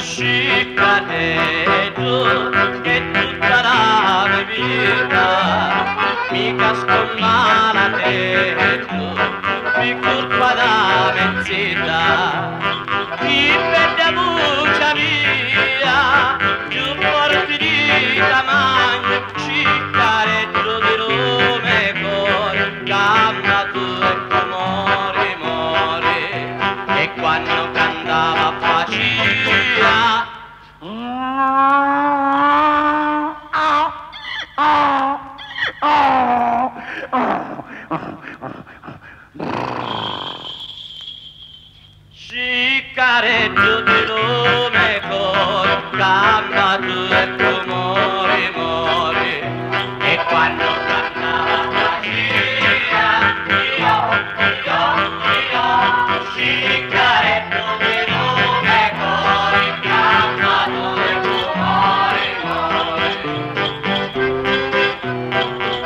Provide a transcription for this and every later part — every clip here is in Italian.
sciccateggio che tutta la mia vita mica sto malateggio per colpa da mezzita chi perde buccia mia più forte di tamagno sciccateggio di lume cor gamba tu e tu mori e quando cantava faccia sciccareggio di lume col gamba tu e tu mori e quando cantava faccia io sciccareggio di lume col gamba tu e tu mori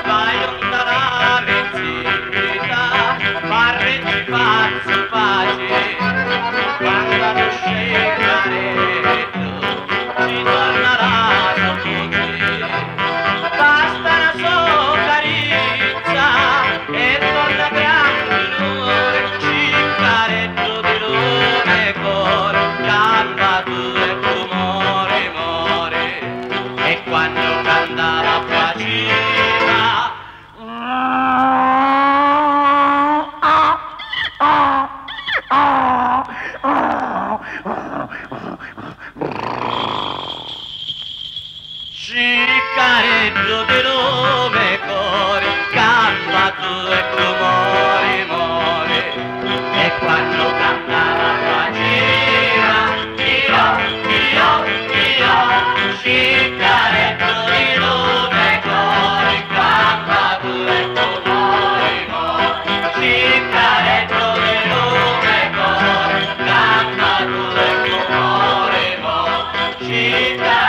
vai lontana mezzita parreggi pazzo pace quando lo sciccaretto ci tornerà sotto basta una sola carizza e torna grande dolore sciccaretto di lume cor gamba tu e tu mori e quando cantava faceva sciccareggio di lume cor gamba tu e tu mori e quando cantava faceva io sciccareggio di lume cor gamba tu e tu mori sciccareggio di lume cor gamba tu e tu mori sciccareggio